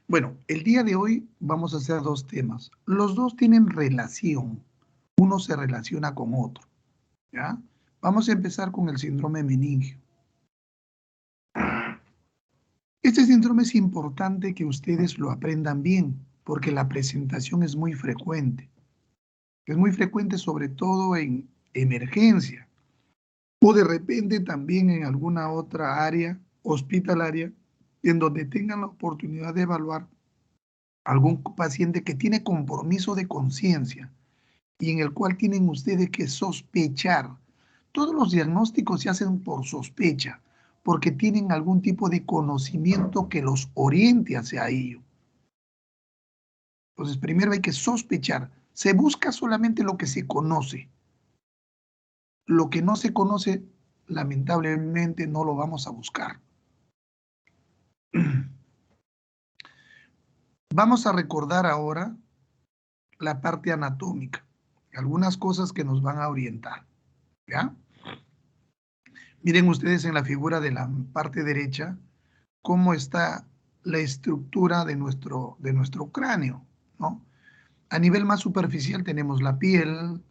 Bueno, el día de hoy vamos a hacer dos temas. Los dos tienen relación. Uno se relaciona con otro, ¿ya? Vamos a empezar con el síndrome meningio. Este síndrome es importante que ustedes lo aprendan bien, porque la presentación es muy frecuente. Es muy frecuente sobre todo en emergencia o de repente también en alguna otra área hospitalaria en donde tengan la oportunidad de evaluar algún paciente que tiene compromiso de conciencia y en el cual tienen ustedes que sospechar. Todos los diagnósticos se hacen por sospecha, porque tienen algún tipo de conocimiento que los oriente hacia ello. Entonces, primero hay que sospechar. Se busca solamente lo que se conoce. Lo que no se conoce, lamentablemente, no lo vamos a buscar. Vamos a recordar ahora la parte anatómica, algunas cosas que nos van a orientar, ¿ya? Miren ustedes en la figura de la parte derecha cómo está la estructura de nuestro cráneo, ¿no? A nivel más superficial tenemos la piel,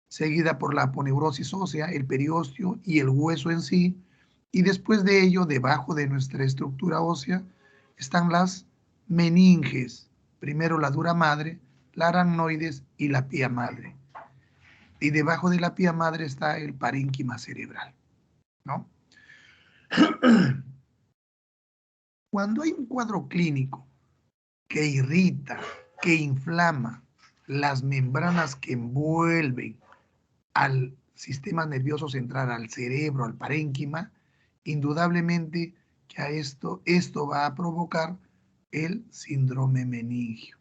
seguida por la aponeurosis ósea, el periósteo y el hueso en sí, y después de ello, debajo de nuestra estructura ósea, están las meninges, primero la dura madre, la aracnoides y la pía madre. Y debajo de la pía madre está el parénquima cerebral, ¿no? Cuando hay un cuadro clínico que irrita, que inflama las membranas que envuelven al sistema nervioso central, al cerebro, al parénquima, indudablemente que esto va a provocar el síndrome meningio.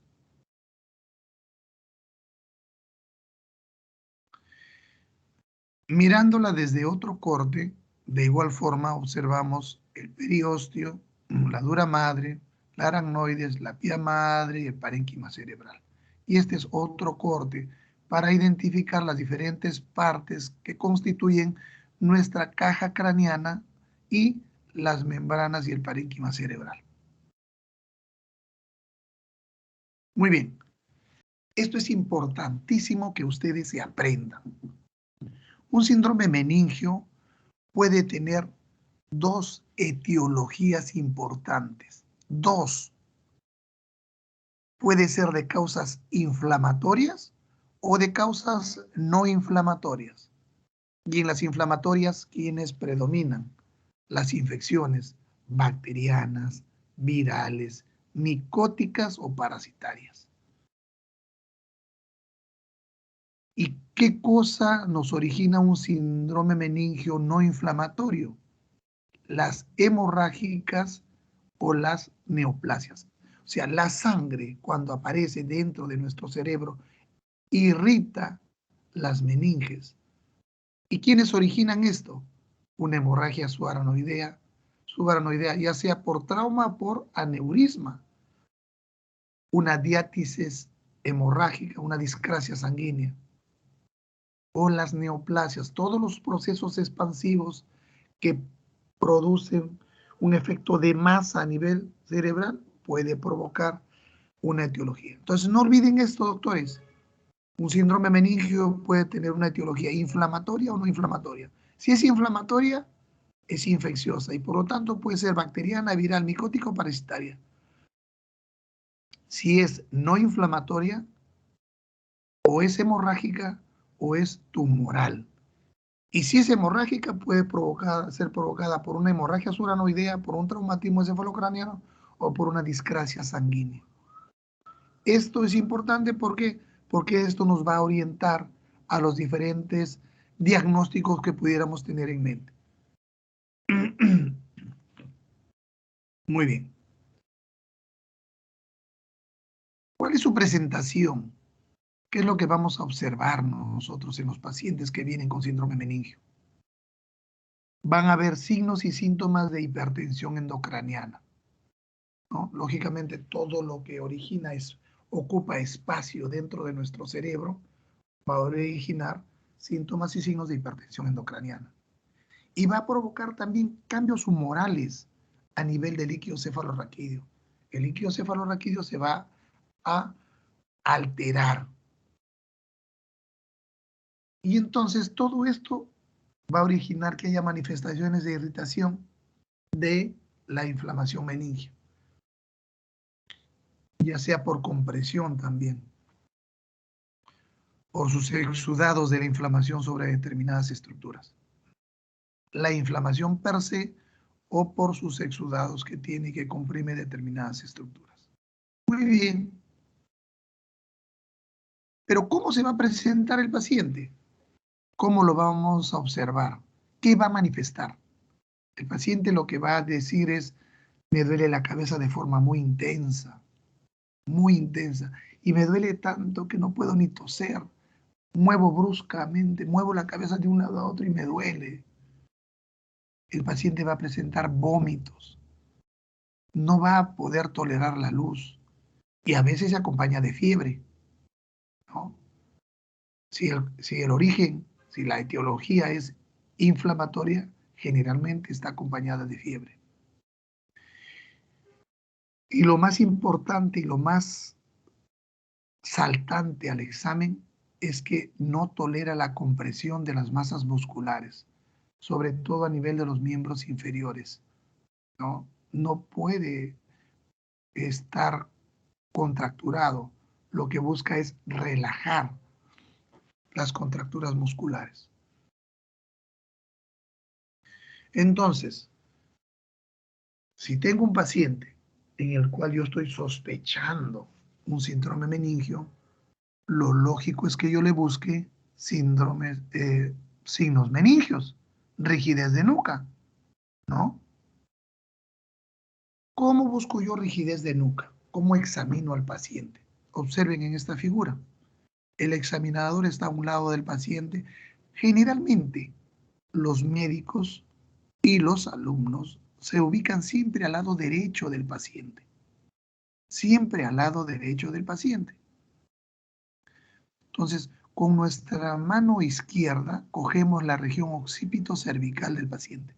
Mirándola desde otro corte, de igual forma observamos el periósteo, la dura madre, la aracnoides, la pía madre y el parénquima cerebral. Y este es otro corte para identificar las diferentes partes que constituyen nuestra caja craneana y las membranas y el parénquima cerebral. Muy bien, esto es importantísimo que ustedes se aprendan. Un síndrome meningio puede tener dos etiologías importantes. Dos, puede ser de causas inflamatorias o de causas no inflamatorias. Y en las inflamatorias, ¿quiénes predominan? Las infecciones bacterianas, virales, micóticas o parasitarias. ¿Y qué cosa nos origina un síndrome meningio no inflamatorio? Las hemorrágicas o las neoplasias. O sea, la sangre cuando aparece dentro de nuestro cerebro irrita las meninges. ¿Y quiénes originan esto? Una hemorragia subaranoidea, ya sea por trauma o por aneurisma, una diátisis hemorrágica, una discrasia sanguínea, o las neoplasias, todos los procesos expansivos que producen un efecto de masa a nivel cerebral puede provocar una etiología. Entonces, no olviden esto, doctores. Un síndrome meningio puede tener una etiología inflamatoria o no inflamatoria. Si es inflamatoria, es infecciosa y por lo tanto puede ser bacteriana, viral, micótica o parasitaria. Si es no inflamatoria, o es hemorrágica o es tumoral. Y si es hemorrágica, puede ser provocada por una hemorragia suranoidea, por un traumatismo encefalocraniano o por una discrasia sanguínea. Esto es importante porque esto nos va a orientar a los diferentes diagnósticos que pudiéramos tener en mente. Muy bien. ¿Cuál es su presentación? ¿Qué es lo que vamos a observar nosotros en los pacientes que vienen con síndrome meningio? Van a haber signos y síntomas de hipertensión endocraniana, ¿no? Lógicamente, todo lo que ocupa espacio dentro de nuestro cerebro va a originar síntomas y signos de hipertensión endocraniana. Y va a provocar también cambios humorales. a nivel del líquido cefalorraquídeo. El líquido cefalorraquídeo se va a alterar. Y entonces todo esto va a originar que haya manifestaciones de irritación de la inflamación meningia, ya sea por compresión también, por sus exudados de la inflamación sobre determinadas estructuras. La inflamación per se o por sus exudados que tiene y que comprime determinadas estructuras. Muy bien. Pero ¿cómo se va a presentar el paciente? ¿Cómo lo vamos a observar? ¿Qué va a manifestar? El paciente lo que va a decir es, me duele la cabeza de forma muy intensa, y me duele tanto que no puedo ni toser. Muevo bruscamente, muevo la cabeza de un lado a otro y me duele. El paciente va a presentar vómitos, no va a poder tolerar la luz y a veces se acompaña de fiebre, ¿no? Si el origen, si la etiología es inflamatoria, generalmente está acompañada de fiebre. Y lo más importante y lo más saltante al examen es que no tolera la compresión de las masas musculares, sobre todo a nivel de los miembros inferiores, ¿no? No puede estar contracturado. Lo que busca es relajar las contracturas musculares. Entonces, si tengo un paciente en el cual yo estoy sospechando un síndrome meningio, lo lógico es que yo le busque signos meningios, rigidez de nuca, ¿no? ¿Cómo busco yo rigidez de nuca? ¿Cómo examino al paciente? Observen en esta figura. El examinador está a un lado del paciente. Generalmente, los médicos y los alumnos se ubican siempre al lado derecho del paciente. Siempre al lado derecho del paciente. Entonces, con nuestra mano izquierda cogemos la región occipito cervical del paciente.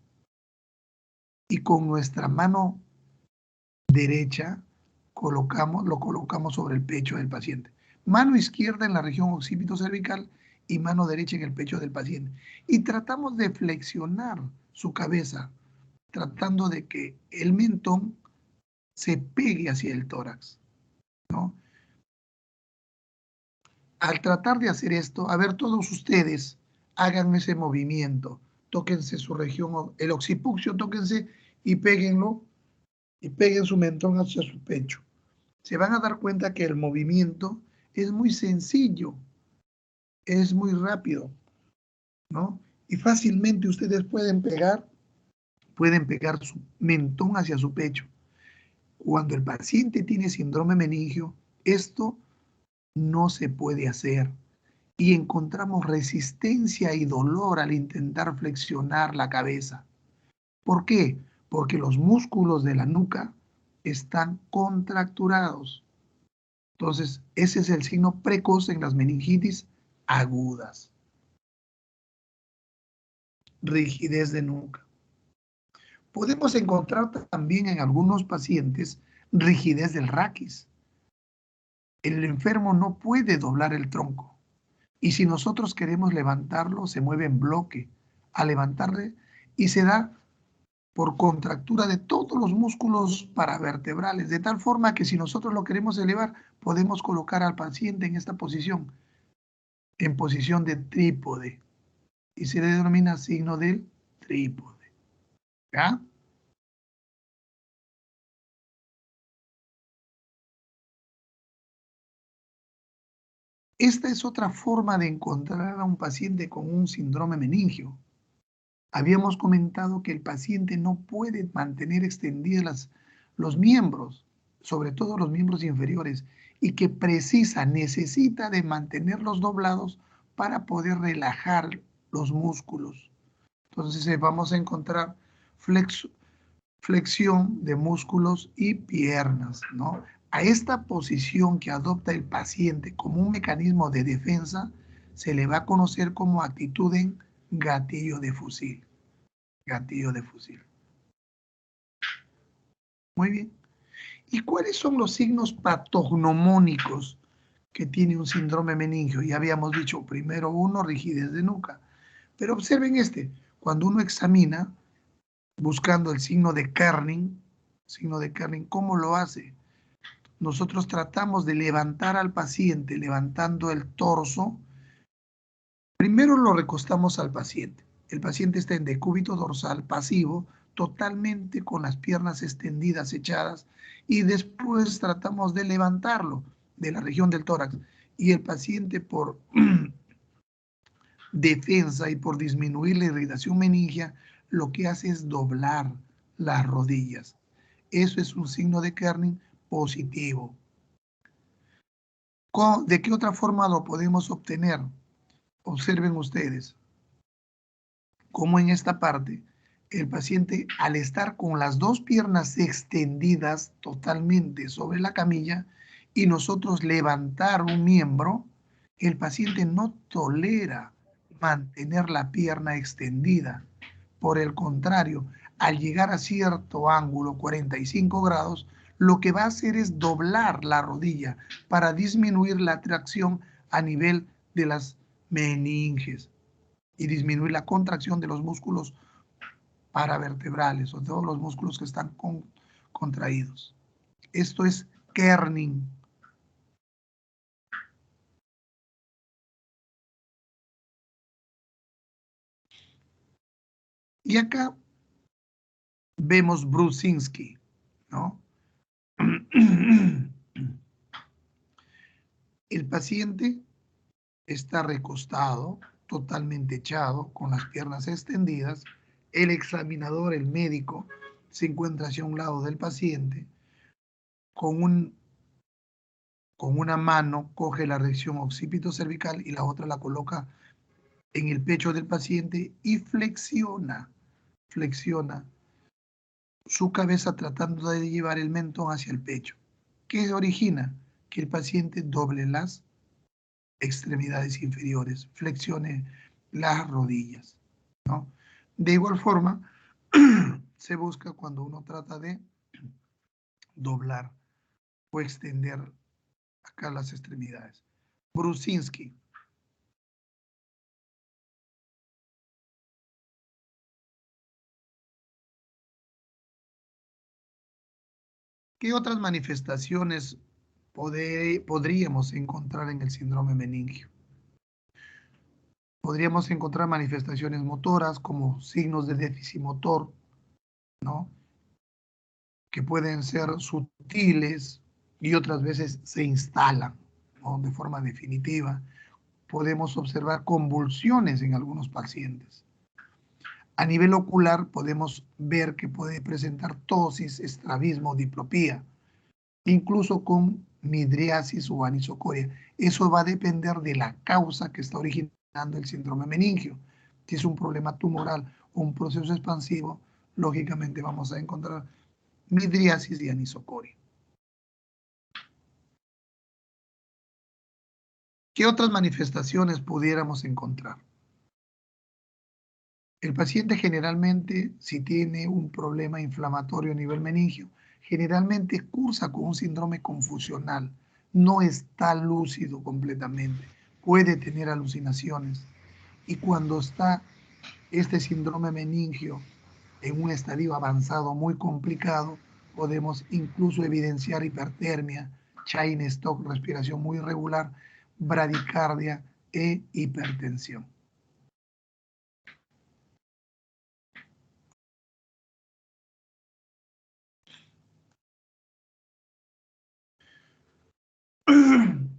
Y con nuestra mano derecha lo colocamos sobre el pecho del paciente. Mano izquierda en la región occipito cervical y mano derecha en el pecho del paciente. Y tratamos de flexionar su cabeza, tratando de que el mentón se pegue hacia el tórax, ¿no? Al tratar de hacer esto, a ver, todos ustedes hagan ese movimiento, tóquense su región, el occipuccio, tóquense y péguenlo, y peguen su mentón hacia su pecho. Se van a dar cuenta que el movimiento es muy sencillo, es muy rápido, ¿no? Y fácilmente ustedes pueden pegar su mentón hacia su pecho. Cuando el paciente tiene síndrome meningio, esto no se puede hacer y encontramos resistencia y dolor al intentar flexionar la cabeza. ¿Por qué? Porque los músculos de la nuca están contracturados. Entonces, ese es el signo precoz en las meningitis agudas. Rigidez de nuca. Podemos encontrar también en algunos pacientes rigidez del raquis. El enfermo no puede doblar el tronco. Y si nosotros queremos levantarlo, se mueve en bloque a levantarle y se da por contractura de todos los músculos paravertebrales, de tal forma que si nosotros lo queremos elevar, podemos colocar al paciente en esta posición, en posición de trípode, y se le denomina signo del trípode. ¿Ya? Esta es otra forma de encontrar a un paciente con un síndrome meningio. Habíamos comentado que el paciente no puede mantener extendidos los miembros, sobre todo los miembros inferiores, y que necesita de mantenerlos doblados para poder relajar los músculos. Entonces vamos a encontrar flexión de músculos y piernas, ¿no? A esta posición que adopta el paciente como un mecanismo de defensa se le va a conocer como actitud en gatillo de fusil. Gatillo de fusil. Muy bien. ¿Y cuáles son los signos patognomónicos que tiene un síndrome meningio? Ya habíamos dicho, primero uno, rigidez de nuca. Pero observen este, cuando uno examina, buscando el signo de Kerning, ¿cómo lo hace? Nosotros tratamos de levantar al paciente, levantando el torso. Primero lo recostamos al paciente. El paciente está en decúbito dorsal pasivo, totalmente con las piernas extendidas, echadas, y después tratamos de levantarlo de la región del tórax. Y el paciente, por defensa y por disminuir la irritación meningia, lo que hace es doblar las rodillas. Eso es un signo de Kerning positivo. ¿De qué otra forma lo podemos obtener? Observen ustedes cómo en esta parte el paciente, al estar con las dos piernas extendidas totalmente sobre la camilla y nosotros levantar un miembro, el paciente no tolera mantener la pierna extendida. Por el contrario, al llegar a cierto ángulo, 45 grados, lo que va a hacer es doblar la rodilla para disminuir la tracción a nivel de las meninges y disminuir la contracción de los músculos paravertebrales o todos los músculos que están contraídos. Esto es Kerning. Y acá vemos Brusinski, ¿no? El paciente está recostado, totalmente echado, con las piernas extendidas. El examinador, el médico, se encuentra hacia un lado del paciente. Con una mano coge la región occipito cervical y la otra la coloca en el pecho del paciente y flexiona su cabeza tratando de llevar el mentón hacia el pecho. ¿Qué origina? Que el paciente doble las extremidades inferiores, flexione las rodillas, ¿no? De igual forma, se busca cuando uno trata de doblar o extender acá las extremidades. Brusinski. ¿Qué otras manifestaciones podríamos encontrar en el síndrome meningio? Podríamos encontrar manifestaciones motoras como signos de déficit motor, ¿no? Que pueden ser sutiles y otras veces se instalan, ¿no? De forma definitiva. Podemos observar convulsiones en algunos pacientes. A nivel ocular podemos ver que puede presentar ptosis, estrabismo, diplopía, incluso con midriasis o anisocoria. Eso va a depender de la causa que está originando el síndrome meningio. Si es un problema tumoral o un proceso expansivo, lógicamente vamos a encontrar midriasis y anisocoria. ¿Qué otras manifestaciones pudiéramos encontrar? El paciente generalmente, si tiene un problema inflamatorio a nivel meningio, generalmente cursa con un síndrome confusional. No está lúcido completamente. Puede tener alucinaciones. Y cuando está este síndrome meningio en un estadio avanzado muy complicado, podemos incluso evidenciar hipertermia, Cheyne-Stokes, respiración muy irregular, bradicardia e hipertensión.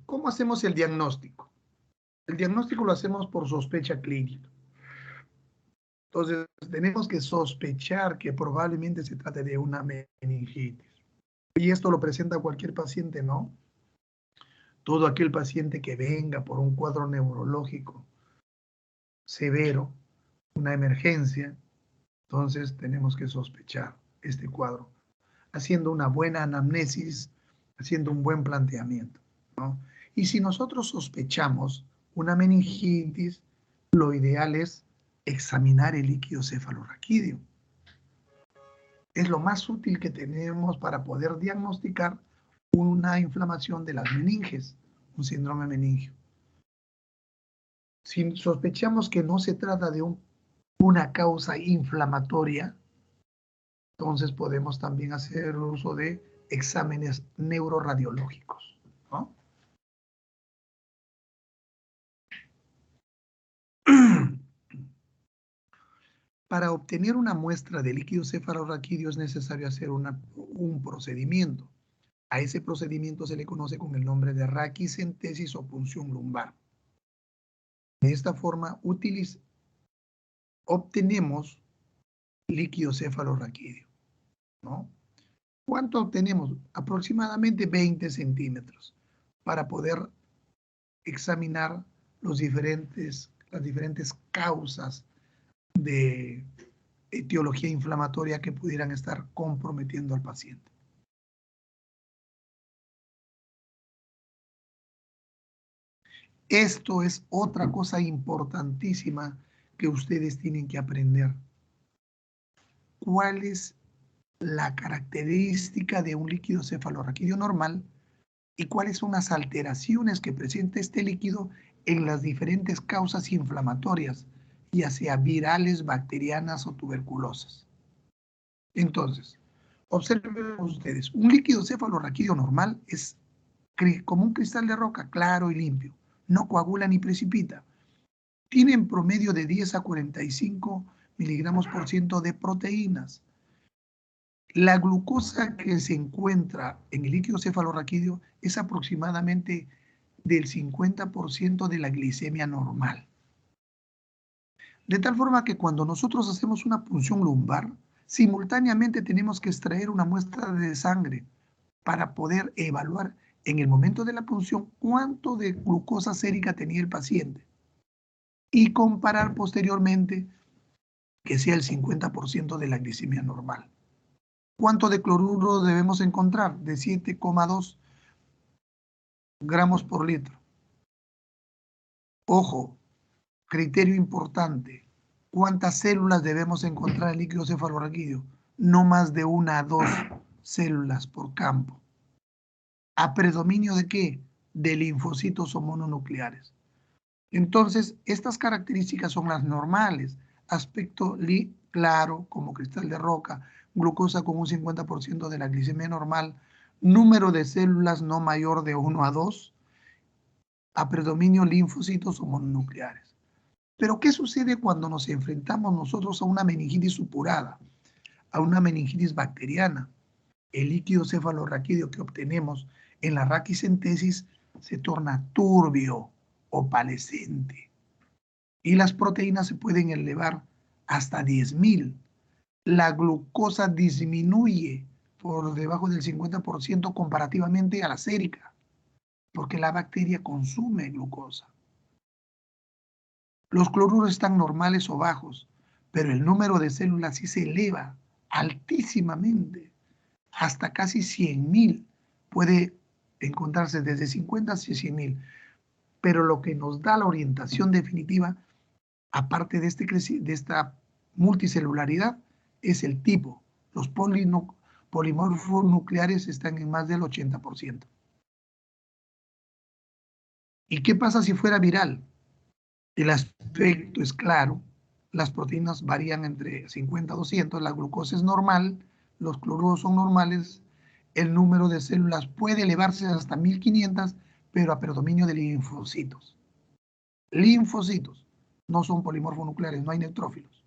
¿Cómo hacemos el diagnóstico? El diagnóstico lo hacemos por sospecha clínica. Entonces, tenemos que sospechar que probablemente se trate de una meningitis. Y esto lo presenta cualquier paciente, ¿no? Todo aquel paciente que venga por un cuadro neurológico severo, una emergencia, entonces tenemos que sospechar este cuadro, haciendo una buena anamnesis, haciendo un buen planteamiento, ¿no? Y si nosotros sospechamos una meningitis, lo ideal es examinar el líquido cefalorraquídeo. Es lo más útil que tenemos para poder diagnosticar una inflamación de las meninges, un síndrome meningio. Si sospechamos que no se trata de una causa inflamatoria, entonces podemos también hacer uso de exámenes neuroradiológicos, ¿no? Para obtener una muestra de líquido cefalorraquídeo es necesario hacer un procedimiento. A ese procedimiento se le conoce con el nombre de raquicentesis o punción lumbar. De esta forma obtenemos líquido cefalorraquídeo, ¿no? ¿Cuánto obtenemos? Aproximadamente 20 centímetros para poder examinar las diferentes causas de etiología inflamatoria que pudieran estar comprometiendo al paciente. Esto es otra cosa importantísima que ustedes tienen que aprender. ¿Cuál es la característica de un líquido cefalorraquídeo normal y cuáles son las alteraciones que presenta este líquido en las diferentes causas inflamatorias, ya sea virales, bacterianas o tuberculosas? Entonces, observen ustedes, un líquido cefalorraquídeo normal es como un cristal de roca, claro y limpio, no coagula ni precipita. Tiene en promedio de 10 a 45 miligramos por ciento de proteínas. La glucosa que se encuentra en el líquido cefalorraquídeo es aproximadamente del 50% de la glicemia normal. De tal forma que cuando nosotros hacemos una punción lumbar, simultáneamente tenemos que extraer una muestra de sangre para poder evaluar en el momento de la punción cuánto de glucosa sérica tenía el paciente y comparar posteriormente que sea el 50% de la glicemia normal. ¿Cuánto de cloruro debemos encontrar? De 7,2 gramos por litro. Ojo, criterio importante. ¿Cuántas células debemos encontrar en líquido cefalorraquídeo? No más de 1 a 2 células por campo. ¿A predominio de qué? De linfocitos o mononucleares. Entonces, estas características son las normales. Aspecto claro, como cristal de roca, glucosa con un 50% de la glicemia normal, número de células no mayor de 1 a 2, a predominio linfocitos o mononucleares. Pero, ¿qué sucede cuando nos enfrentamos nosotros a una meningitis supurada, a una meningitis bacteriana? El líquido cefalorraquídeo que obtenemos en la raquicentesis se torna turbio, opalescente, y las proteínas se pueden elevar hasta 10.000. La glucosa disminuye por debajo del 50% comparativamente a la sérica, porque la bacteria consume glucosa. Los cloruros están normales o bajos, pero el número de células sí se eleva altísimamente, hasta casi 100.000. Puede encontrarse desde 50 a 100.000. Pero lo que nos da la orientación definitiva, aparte de esta multicelularidad, es el tipo. Los polimorfos nucleares están en más del 80%. ¿Y qué pasa si fuera viral? El aspecto es claro, las proteínas varían entre 50 a 200, la glucosa es normal, los cloruros son normales, el número de células puede elevarse hasta 1500, pero a predominio de linfocitos. Linfocitos, no son polimorfonucleares, no hay neutrófilos.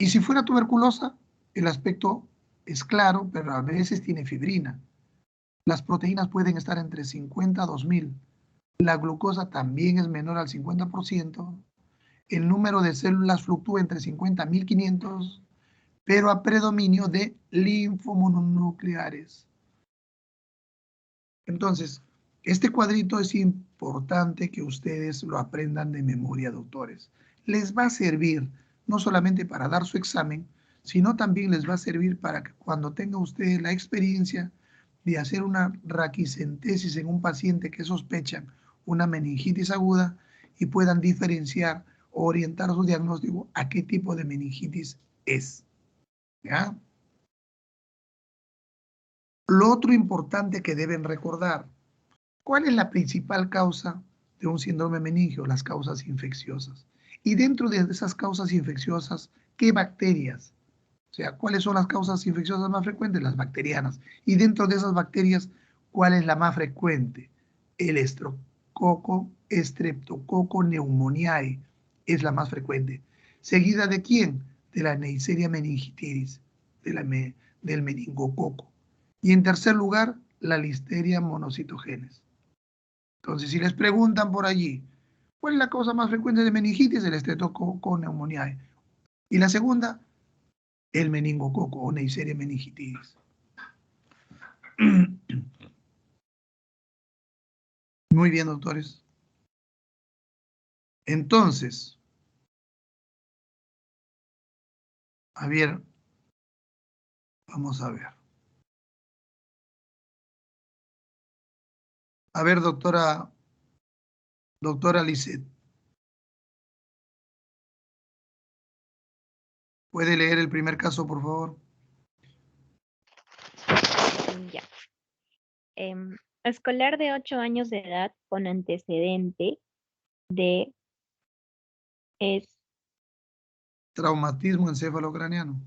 Y si fuera tuberculosa, el aspecto es claro, pero a veces tiene fibrina. Las proteínas pueden estar entre 50 a 2000. La glucosa también es menor al 50%. El número de células fluctúa entre 50 a 1500, pero a predominio de linfomononucleares. Entonces, este cuadrito es importante que ustedes lo aprendan de memoria, doctores. Les va a servir no solamente para dar su examen, sino también les va a servir para que cuando tenga ustedes la experiencia de hacer una raquicentesis en un paciente que sospecha una meningitis aguda y puedan diferenciar o orientar su diagnóstico a qué tipo de meningitis es. ¿Ya? Lo otro importante que deben recordar, ¿cuál es la principal causa de un síndrome meningio? Las causas infecciosas. Y dentro de esas causas infecciosas, ¿qué bacterias? O sea, ¿cuáles son las causas infecciosas más frecuentes? Las bacterianas. Y dentro de esas bacterias, ¿cuál es la más frecuente? El Streptococo pneumoniae es la más frecuente. ¿Seguida de quién? De la Neisseria meningitidis, del meningococo. Y en tercer lugar, la Listeria monocytogenes. Entonces, si les preguntan por allí, ¿cuál es la causa más frecuente de meningitis? El Streptococo pneumoniae. Y la segunda, el meningococo o Neisseria meningitidis. Muy bien, doctores. Entonces, a ver, vamos a ver. A ver, doctora Lisset, ¿puede leer el primer caso, por favor? Ya. Escolar de 8 años de edad con antecedente de es, Traumatismo encefalocraniano.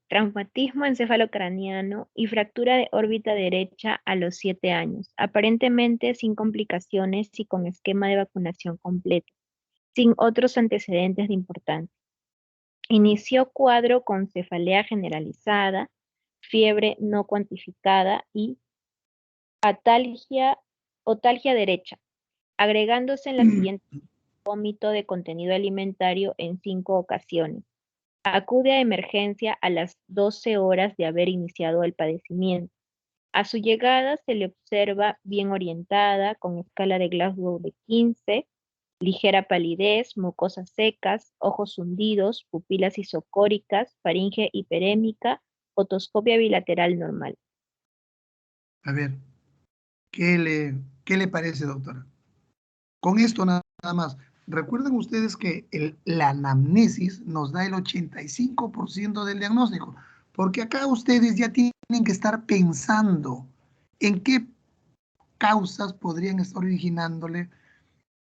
traumatismo encefalocraniano y fractura de órbita derecha a los 7 años, aparentemente sin complicaciones y con esquema de vacunación completo, sin otros antecedentes de importancia. Inició cuadro con cefalea generalizada, fiebre no cuantificada y otalgia derecha, agregándose en la siguiente vómito de contenido alimentario en 5 ocasiones. Acude a emergencia a las 12 horas de haber iniciado el padecimiento. A su llegada se le observa bien orientada, con escala de Glasgow de 15, ligera palidez, mucosas secas, ojos hundidos, pupilas isocóricas, faringe hiperémica, otoscopia bilateral normal. A ver, ¿qué le parece, doctora? Con esto nada más. Recuerden ustedes que la anamnesis nos da el 85% del diagnóstico, porque acá ustedes ya tienen que estar pensando en qué causas podrían estar originándole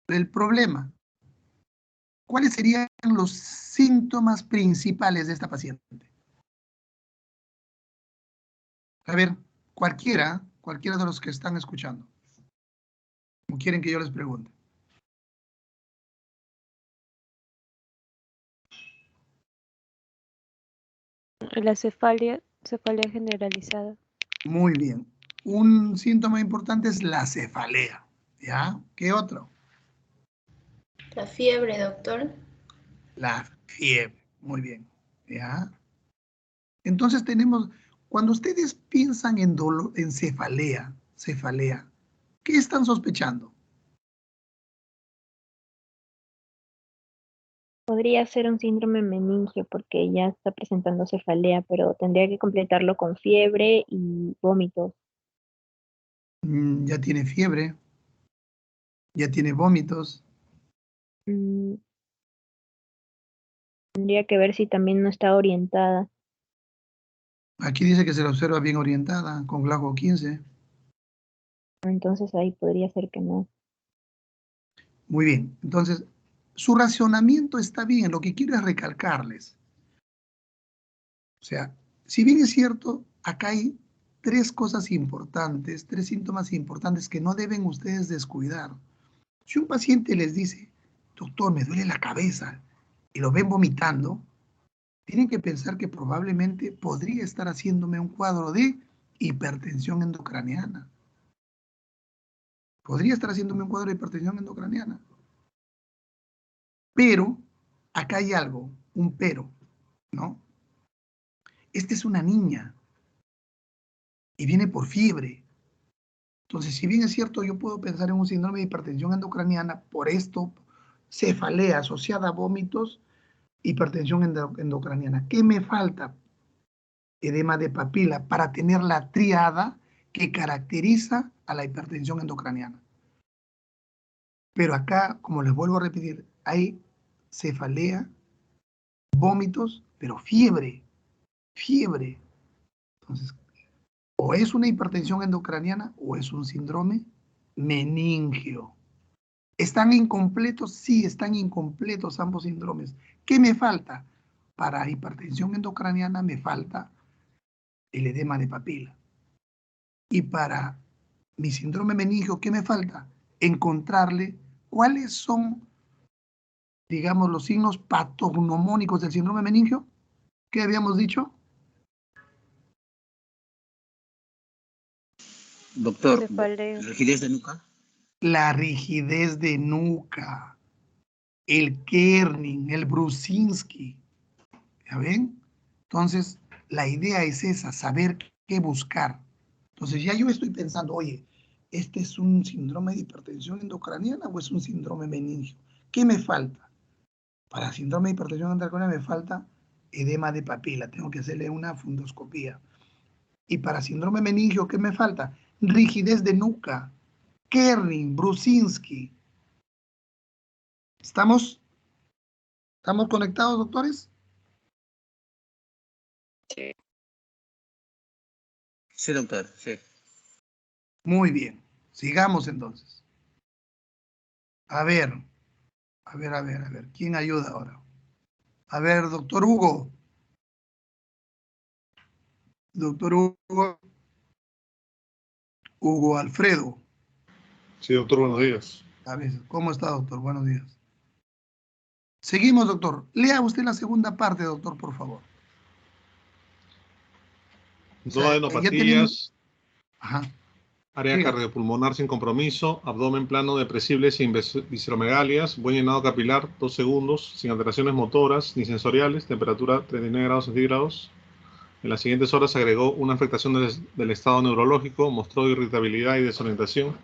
el problema. ¿Cuáles serían los síntomas principales de esta paciente? A ver, cualquiera de los que están escuchando, ¿o quieren que yo les pregunte? La cefalea generalizada. Muy bien. Un síntoma importante es la cefalea, ¿ya? ¿Qué otro? La fiebre, doctor. La fiebre, muy bien, ¿ya? Entonces tenemos, cuando ustedes piensan en dolor, en cefalea, ¿qué están sospechando? Podría ser un síndrome meningio porque ya está presentando cefalea, pero tendría que completarlo con fiebre y vómitos. Ya tiene fiebre, ya tiene vómitos. Mm, Tendría que ver si también no está orientada. Aquí dice que se la observa bien orientada, con Glasgow 15. Entonces ahí podría ser que no. Muy bien, entonces su racionamiento está bien, lo que quiero es recalcarles. O sea, si bien es cierto, acá hay tres cosas importantes, tres síntomas importantes que no deben ustedes descuidar. Si un paciente les dice, doctor, me duele la cabeza, y lo ven vomitando, tienen que pensar que probablemente podría estar haciéndome un cuadro de hipertensión endocraniana. Podría estar haciéndome un cuadro de hipertensión endocraniana. Pero, acá hay algo, un pero, ¿no? Esta es una niña y viene por fiebre. Entonces, si bien es cierto, yo puedo pensar en un síndrome de hipertensión endocraniana por esto, cefalea asociada a vómitos, hipertensión endocraniana. ¿Qué me falta? Edema de papila para tener la triada que caracteriza a la hipertensión endocraniana. Pero acá, como les vuelvo a repetir, hay cefalea, vómitos, pero fiebre. Entonces, O es una hipertensión endocraniana o es un síndrome meningio. ¿Están incompletos? Sí, están incompletos ambos síndromes. ¿Qué me falta? Para hipertensión endocraniana me falta el edema de papila. Y para mi síndrome meningio, ¿qué me falta? Encontrarle cuáles son, digamos, los signos patognomónicos del síndrome meningio. ¿Qué habíamos dicho? Doctor, Cefalea. rigidez de nuca. La rigidez de nuca, el Kerning, el Brusinski. ¿Ya ven? Entonces, la idea es esa, saber qué buscar. Entonces, ya yo estoy pensando, oye, ¿este es un síndrome de hipertensión endocraniana o es un síndrome meningio? ¿Qué me falta? Para síndrome de hipertensión endocraniana me falta edema de papila, tengo que hacerle una fundoscopía. Y para síndrome meningio, ¿qué me falta? Rigidez de nuca, Kerning, Brusinski. ¿Estamos conectados, doctores? Sí, doctor, sí. Muy bien. Sigamos entonces. A ver. ¿Quién ayuda ahora? A ver, doctor Hugo. Doctor Hugo. Hugo Alfredo. Sí, doctor, buenos días. A ver, ¿cómo está, doctor? Buenos días. Seguimos, doctor. Lea usted la segunda parte, doctor, por favor. O No sea, ya tenemos... adenopatías, Ajá. área Diga. cardiopulmonar sin compromiso, abdomen plano depresible sin visceromegalias, buen llenado capilar, 2 segundos, sin alteraciones motoras ni sensoriales, temperatura 39 grados centígrados. En las siguientes horas agregó una afectación del estado neurológico, mostró irritabilidad y desorientación,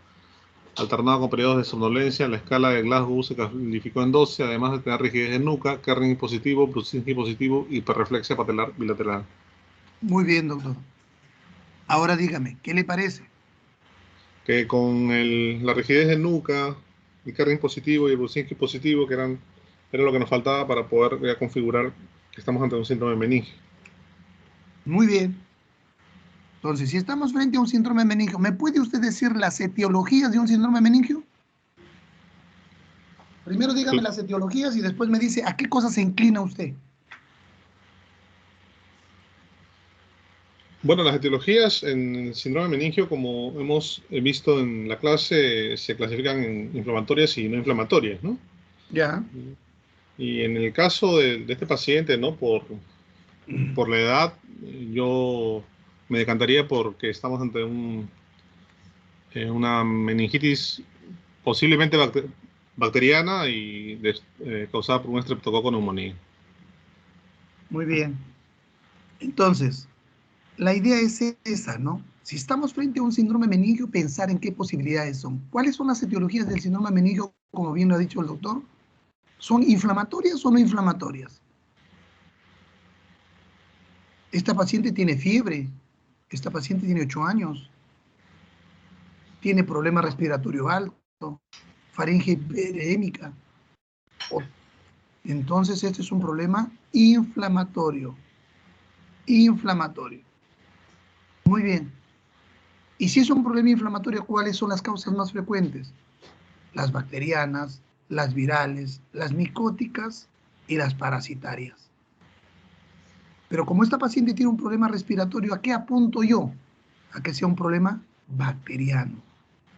alternado con periodos de somnolencia. La escala de Glasgow se calificó en 12, además de tener rigidez de nuca, Kerning positivo, Brusinski positivo y hiperreflexia patelar bilateral. Muy bien, doctor. Ahora dígame, ¿qué le parece? Que con la rigidez de nuca, el Kerning positivo y el Brusinski positivo, era lo que nos faltaba para poder ya configurar que estamos ante un síndrome meningio. Muy bien. Entonces, si estamos frente a un síndrome meningio, ¿me puede usted decir las etiologías de un síndrome meningio? Primero dígame las etiologías y después me dice a qué cosa se inclina usted. Bueno, las etiologías en el síndrome meningio, como hemos visto en la clase, se clasifican en inflamatorias y no inflamatorias, ¿no? Ya. Y en el caso de este paciente, ¿no? Por la edad, yo me decantaría porque estamos ante una meningitis posiblemente bacteriana y causada por un estreptococo neumonía. Muy bien. Entonces, la idea es esa, ¿no? Si estamos frente a un síndrome meningio, pensar en qué posibilidades son. ¿Cuáles son las etiologías del síndrome meningio, como bien lo ha dicho el doctor? ¿Son inflamatorias o no inflamatorias? Esta paciente tiene fiebre, esta paciente tiene 8 años, tiene problema respiratorio alto, faringe hiperémica. Entonces, este es un problema inflamatorio. Inflamatorio. Muy bien. Y si es un problema inflamatorio, ¿cuáles son las causas más frecuentes? Las bacterianas, las virales, las micóticas y las parasitarias. Pero como esta paciente tiene un problema respiratorio, ¿a qué apunto yo? A que sea un problema bacteriano.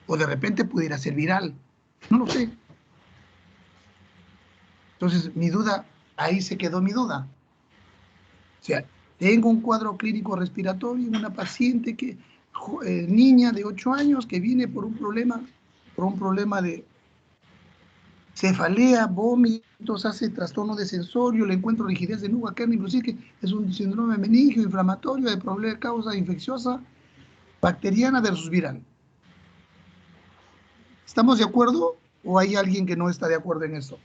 O de repente pudiera ser viral. No lo sé. Entonces, mi duda, ahí se quedó mi duda. O sea, tengo un cuadro clínico respiratorio en una paciente niña de 8 años que viene por un problema de cefalea, vómitos, hace trastorno de sensorio, le encuentro rigidez de nuca, Kerning, que es un síndrome meningio inflamatorio de problema de causa infecciosa, bacteriana versus viral. ¿Estamos de acuerdo o hay alguien que no está de acuerdo en eso?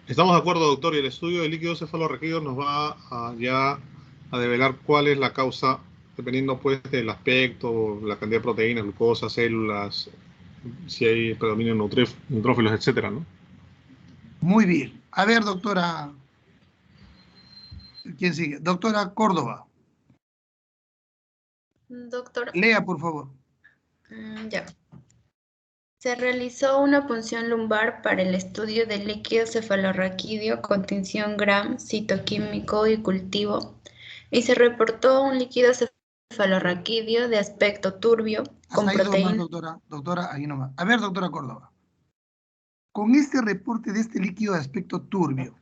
Estamos de acuerdo, doctor, y el estudio de líquidos cefalorraquídeos nos va a develar cuál es la causa, dependiendo pues del aspecto, la cantidad de proteínas, glucosa, células, si hay predominio de neutrófilos, etcétera, ¿no? Muy bien. A ver, doctora, ¿quién sigue? Doctora Córdoba. Doctor, Lea, por favor. ya. Se realizó una punción lumbar para el estudio del líquido cefalorraquídeo con tinción Gram, citoquímico y cultivo, y se reportó un líquido cefalorraquídeo de aspecto turbio con Hasta ahí nomás, proteína. doctora. Doctora, ahí nomás. A ver, doctora Córdoba. Con este reporte de este líquido de aspecto turbio,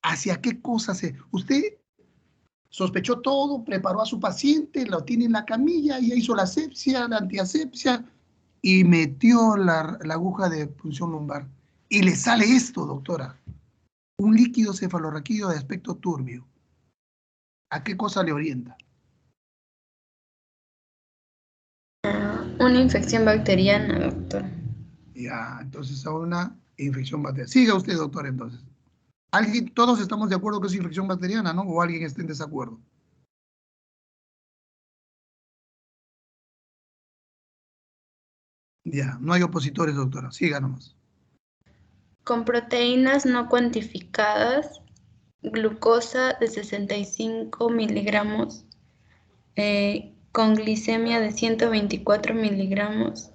¿hacia qué cosa se...? Usted sospechó todo, preparó a su paciente, lo tiene en la camilla, ya hizo la asepsia, la antiasepsia, y metió la aguja de punción lumbar. Y le sale esto, doctora. Un líquido cefalorraquídeo de aspecto turbio. ¿A qué cosa le orienta? Una infección bacteriana, doctor. Ya, entonces a una infección bacteriana. Siga usted, doctor, entonces. ¿Alguien, todos estamos de acuerdo que es infección bacteriana, ¿no? ¿O alguien está en desacuerdo? Ya, no hay opositores, doctora. Siga nomás. Con proteínas no cuantificadas, glucosa de 65 miligramos, con glicemia de 124 miligramos,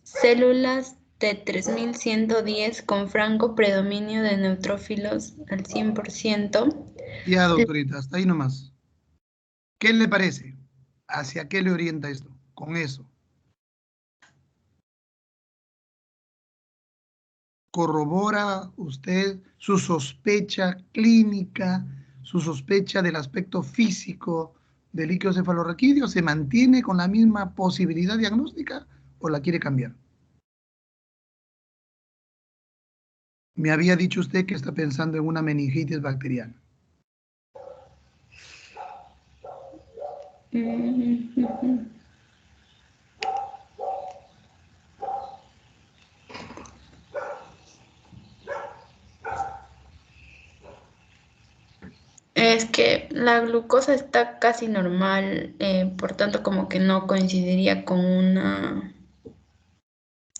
células de 3110 con franco predominio de neutrófilos al 100%. Ya, doctorita, hasta ahí nomás. ¿Qué le parece? ¿Hacia qué le orienta esto? Con eso. ¿Corrobora usted su sospecha clínica, su sospecha del aspecto físico del líquido cefalorraquídeo? ¿Se mantiene con la misma posibilidad diagnóstica o la quiere cambiar? Me había dicho usted que está pensando en una meningitis bacteriana. Es que la glucosa está casi normal, por tanto como que no coincidiría con una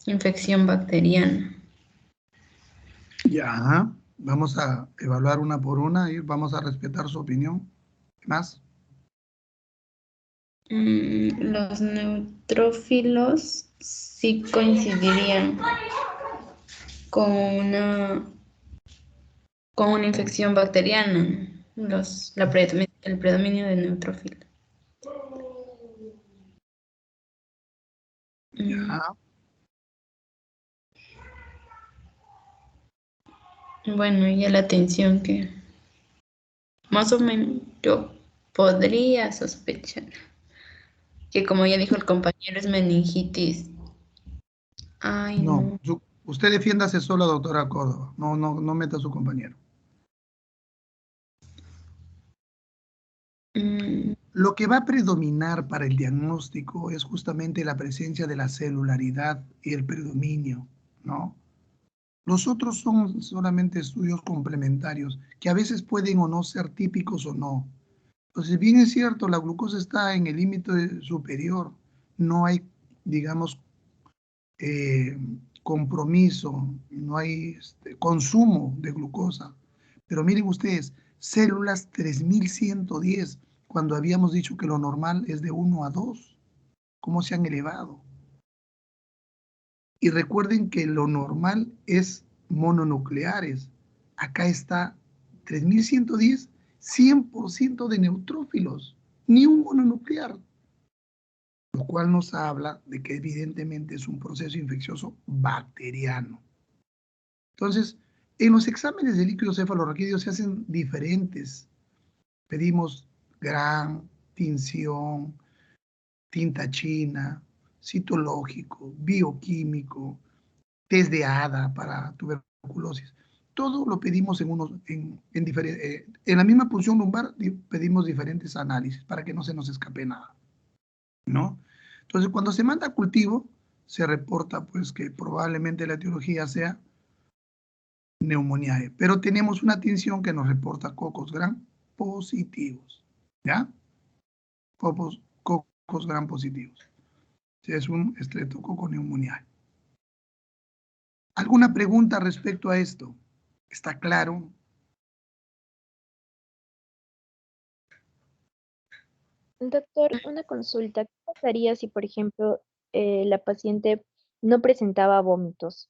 infección bacteriana. Ya, vamos a evaluar una por una y vamos a respetar su opinión. ¿Qué más? Los neutrófilos sí coincidirían con una, con una infección bacteriana, el predominio de neutrófilos. Ya, Bueno, y la atención que más o menos yo podría sospechar que, como ya dijo el compañero, es meningitis. Ay, no, no. usted defiéndase solo, doctora Córdoba. No, no, no meta a su compañero. Mm, Lo que va a predominar para el diagnóstico es justamente la presencia de la celularidad y el predominio, ¿no? Los otros son solamente estudios complementarios que a veces pueden o no ser típicos o no. Entonces, bien es cierto, la glucosa está en el límite superior. No hay, digamos, eh, compromiso, no hay consumo de glucosa. Pero miren ustedes, células 3110, cuando habíamos dicho que lo normal es de 1 a 2, ¿cómo se han elevado? Y recuerden que lo normal es mononucleares. Acá está 3110, 100% de neutrófilos, ni un mononuclear, lo cual nos habla de que evidentemente es un proceso infeccioso bacteriano. Entonces, en los exámenes de líquido cefalorraquídeo se hacen diferentes. Pedimos gran, tinción, tinta china, citológico, bioquímico, test de ADA para tuberculosis. Todo lo pedimos en la misma punción lumbar, pedimos diferentes análisis para que no se nos escape nada, ¿no? Entonces, cuando se manda a cultivo, se reporta pues que probablemente la etiología sea neumonía E, pero tenemos una tinción que nos reporta cocos gram positivos, ¿ya? Cocos gram positivos. Es un estreptococo neumonía. ¿Alguna pregunta respecto a esto? ¿Está claro? Doctor, una consulta. ¿Qué pasaría si, por ejemplo, la paciente no presentaba vómitos?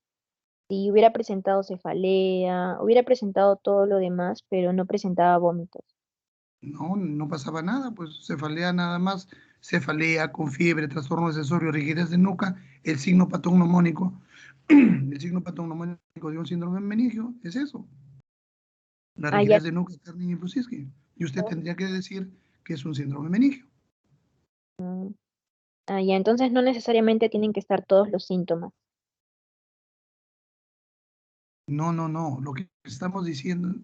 Si hubiera presentado cefalea, hubiera presentado todo lo demás, pero no presentaba vómitos. No, no pasaba nada, pues cefalea nada más, cefalea con fiebre, trastorno accesorio, rigidez de nuca, el signo patognomónico, el signo patognomónico de un síndrome meningio es eso, la Ah, ya. rigidez de nuca, Kerning y Brusitsky. Y usted tendría que decir que es un síndrome meningio. Mm, ah, ya. Entonces no necesariamente tienen que estar todos los síntomas. No, no, no, lo que estamos diciendo,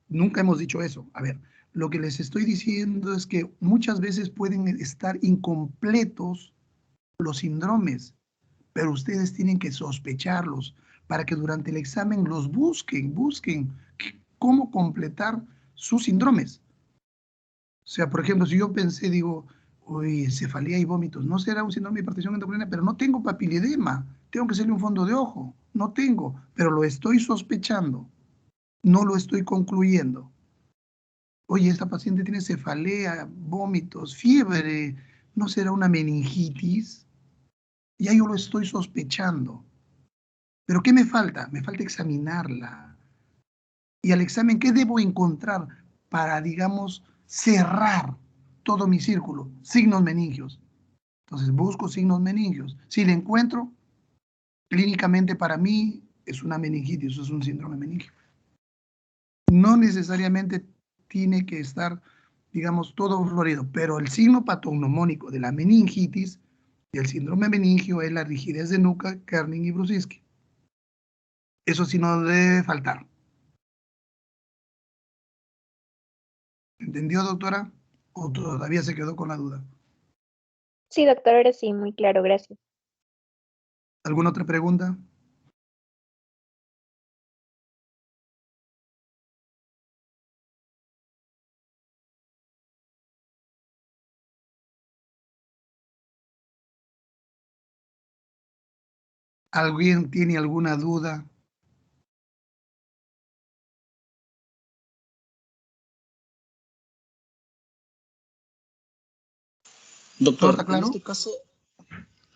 nunca hemos dicho eso. A ver, lo que les estoy diciendo es que muchas veces pueden estar incompletos los síndromes, pero ustedes tienen que sospecharlos para que durante el examen los busquen cómo completar sus síndromes. O sea, por ejemplo, si yo pensé, digo, uy, cefalea y vómitos, no será un síndrome de hipertensión endocrina, pero no tengo papiledema, tengo que hacerle un fondo de ojo, no tengo, pero lo estoy sospechando, no lo estoy concluyendo. Oye, esta paciente tiene cefalea, vómitos, fiebre, ¿no será una meningitis? Ya yo lo estoy sospechando. Pero ¿qué me falta? Me falta examinarla. Y al examen, ¿qué debo encontrar para, digamos, cerrar todo mi círculo? Signos meningios. Entonces busco signos meningios. Si le encuentro, clínicamente para mí es una meningitis, es un síndrome meningio. No necesariamente tiene que estar, digamos, todo florido, pero el signo patognomónico de la meningitis y el síndrome meningio es la rigidez de nuca, Kerning y Brusitsky. Eso sí no debe faltar. ¿Entendió, doctora? ¿O todavía se quedó con la duda? Sí, doctor, ahora sí, muy claro, gracias. ¿Alguna otra pregunta? ¿Alguien tiene alguna duda? ¿Todo Doctor, está en claro? este caso,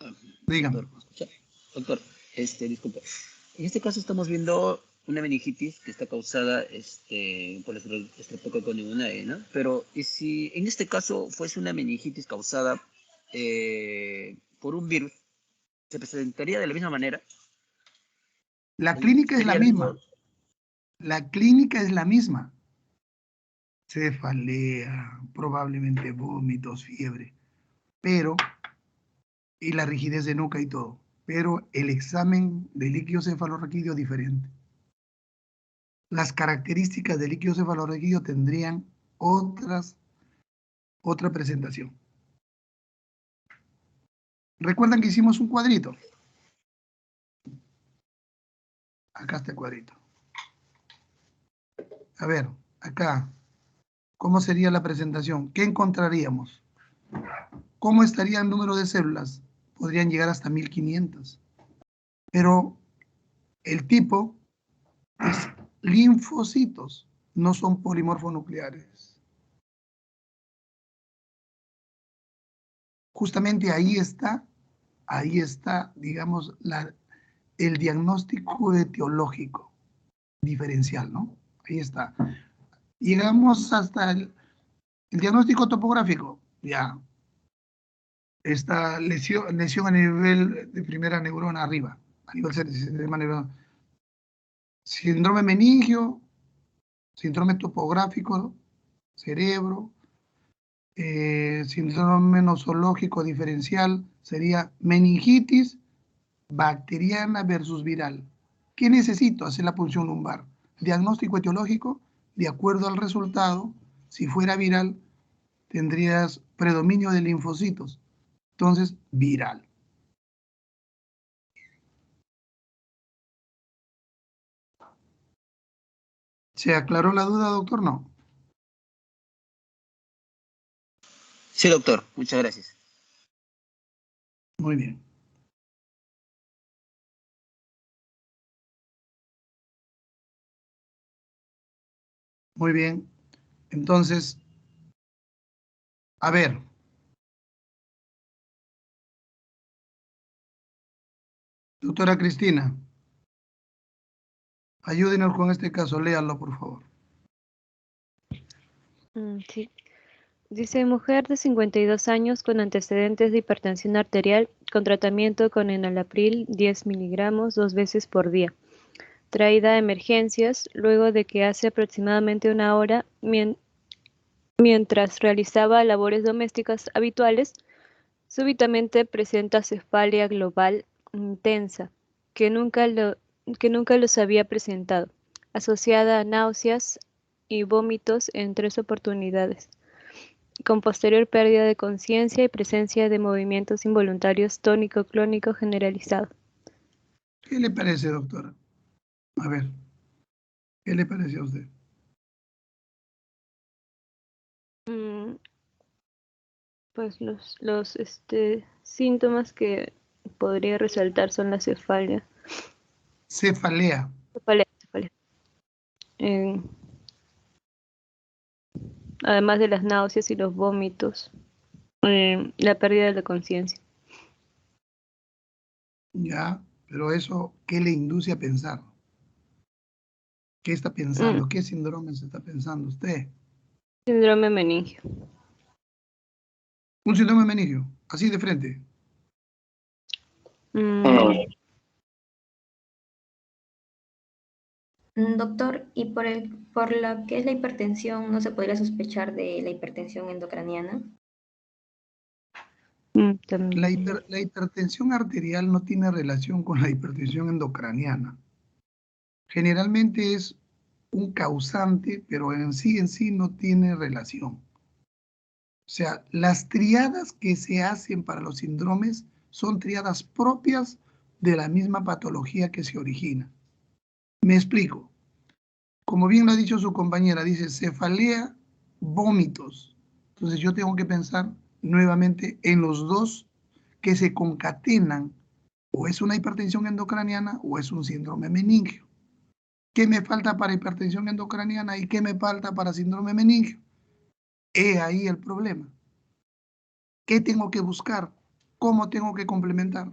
ah, Dígame. doctor, ¿me escucha? Doctor, disculpe. En este caso estamos viendo una meningitis que está causada por el Streptococcus pneumoniae, ¿no? Pero, ¿y si en este caso fuese una meningitis causada por un virus, se presentaría de la misma manera? La clínica es la ¿Sería el mismo? misma. La clínica es la misma. Cefalea, probablemente vómitos, fiebre, pero, y la rigidez de nuca y todo. Pero el examen de líquido cefalorraquídeo es diferente. Las características del líquido cefalorraquídeo tendrían otra presentación. ¿Recuerdan que hicimos un cuadrito? Acá está el cuadrito. A ver, acá, ¿cómo sería la presentación? ¿Qué encontraríamos? ¿Cómo estaría el número de células? Podrían llegar hasta 1500. Pero el tipo es linfocitos, no son polimorfonucleares. Justamente ahí está, digamos, el diagnóstico etiológico diferencial, ¿no? Ahí está. Llegamos hasta el diagnóstico topográfico, ya. Esta lesión a nivel de primera neurona arriba, a nivel del sistema nervioso. Síndrome meningio, síndrome topográfico, cerebro, síndrome nosológico diferencial, sería meningitis bacteriana versus viral. ¿Qué necesito? Hacer la punción lumbar. Diagnóstico etiológico, de acuerdo al resultado, si fuera viral, tendrías predominio de linfocitos. Entonces, viral. ¿Se aclaró la duda, doctor? No. Sí, doctor, muchas gracias. Muy bien. Muy bien. Entonces, A ver. Doctora Cristina, ayúdenos con este caso, léalo por favor. Sí. Dice, mujer de 52 años con antecedentes de hipertensión arterial con tratamiento con enalapril 10 miligramos 2 veces por día. Traída a emergencias luego de que hace aproximadamente una hora, mientras realizaba labores domésticas habituales, súbitamente presenta cefalea global intensa, que nunca los había presentado, asociada a náuseas y vómitos en 3 oportunidades, con posterior pérdida de conciencia y presencia de movimientos involuntarios tónico-clónico generalizado. ¿Qué le parece, doctora? A ver, ¿qué le parece a usted? Pues los síntomas que podría resaltar son la cefalea. Cefalea. Cefalea. Además de las náuseas y los vómitos, la pérdida de la conciencia. Ya, pero eso, ¿qué le induce a pensar? ¿Qué está pensando? ¿Qué síndrome se está pensando usted? Síndrome meningio. Un síndrome meningio, así de frente. Doctor, ¿y por lo que es la hipertensión, no se podría sospechar de la hipertensión endocraniana? La hipertensión arterial no tiene relación con la hipertensión endocraniana. Generalmente es un causante, pero en sí no tiene relación. O sea, las triadas que se hacen para los síndromes son triadas propias de la misma patología que se origina. Me explico. Como bien lo ha dicho su compañera, dice cefalea, vómitos. Entonces yo tengo que pensar nuevamente en los dos que se concatenan. O es una hipertensión endocraniana o es un síndrome meningio. ¿Qué me falta para hipertensión endocraniana y qué me falta para síndrome meningio? He ahí el problema. ¿Qué tengo que buscar? ¿Cómo tengo que complementar?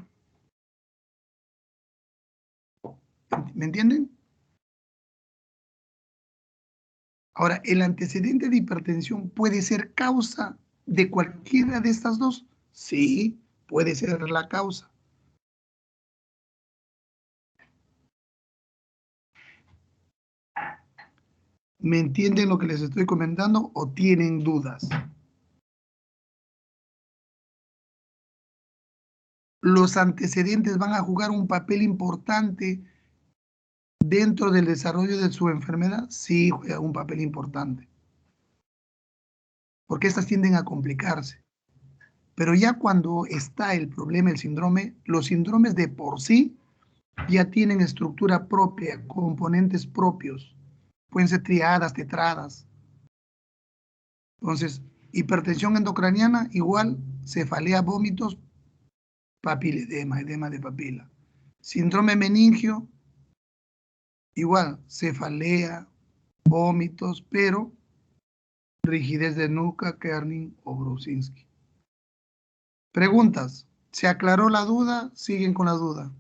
¿Me entienden? Ahora, ¿el antecedente de hipertensión puede ser causa de cualquiera de estas dos? Sí, puede ser la causa. ¿Me entienden lo que les estoy comentando o tienen dudas? ¿Los antecedentes van a jugar un papel importante dentro del desarrollo de su enfermedad? Sí, juega un papel importante. Porque estas tienden a complicarse. Pero ya cuando está el problema, el síndrome, los síndromes de por sí ya tienen estructura propia, componentes propios. Pueden ser triadas, tetradas. Entonces, hipertensión endocraniana igual cefalea, vómitos, papiledema, edema de papila. Síndrome meningio igual cefalea, vómitos, pero rigidez de nuca, Kerning o Brusinski. Preguntas. ¿Se aclaró la duda? Siguen con la duda.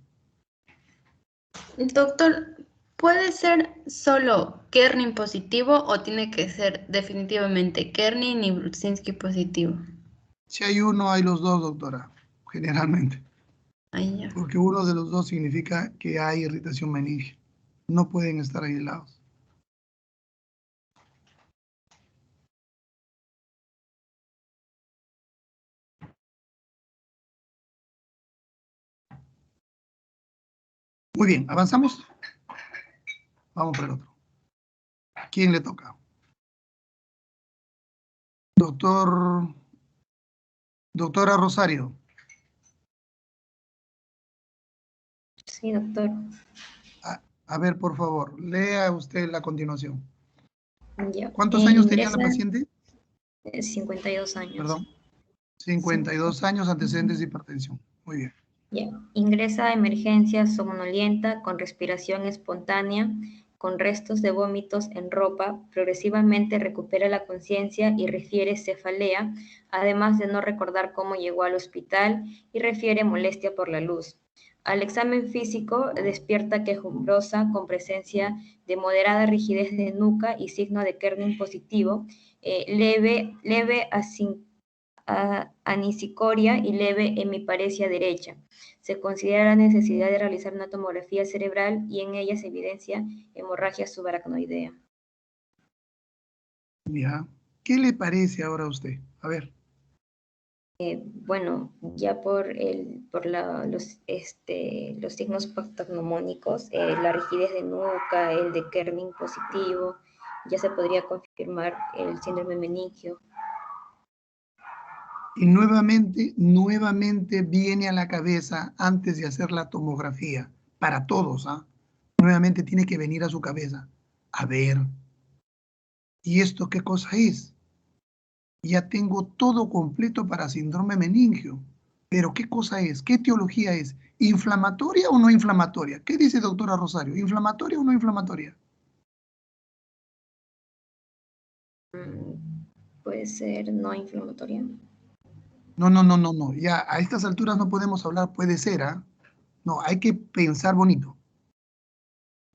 Doctor, ¿puede ser solo Kerning positivo o tiene que ser definitivamente Kerning y Brusinski positivo? Si hay uno, hay los dos, doctora, generalmente. Ahí ya. Porque uno de los dos significa que hay irritación meningia. No pueden estar aislados. Muy bien, ¿avanzamos? Vamos por el otro. ¿A quién le toca? Doctora Rosario. Sí, doctor. A ver, por favor, lea usted la continuación. Ya. ¿Cuántos años tenía la paciente? 52 años. Perdón. 52 años, antecedentes de hipertensión. Muy bien. Ya. Ingresa a emergencia somnolienta con respiración espontánea con restos de vómitos en ropa, progresivamente recupera la conciencia y refiere cefalea, además de no recordar cómo llegó al hospital y refiere molestia por la luz. Al examen físico despierta quejumbrosa con presencia de moderada rigidez de nuca y signo de Kerning positivo, leve anisicoria y leve hemiparesia derecha. Se considera la necesidad de realizar una tomografía cerebral y en ella se evidencia hemorragia subaracnoidea. Ya. ¿Qué le parece ahora a usted? A ver. Bueno, ya por los signos patognomónicos, la rigidez de nuca, el de Kerning positivo, ya se podría confirmar el síndrome meningio. Y nuevamente viene a la cabeza antes de hacer la tomografía, para todos, ¿ah? Nuevamente tiene que venir a su cabeza. A ver, ¿y esto qué cosa es? Ya tengo todo completo para síndrome meningio, pero ¿qué cosa es? ¿Qué etiología es? ¿Inflamatoria o no inflamatoria? ¿Qué dice doctora Rosario? ¿Inflamatoria o no inflamatoria? Puede ser no inflamatoria. No. Ya a estas alturas no podemos hablar, puede ser, ¿ah? No, hay que pensar bonito.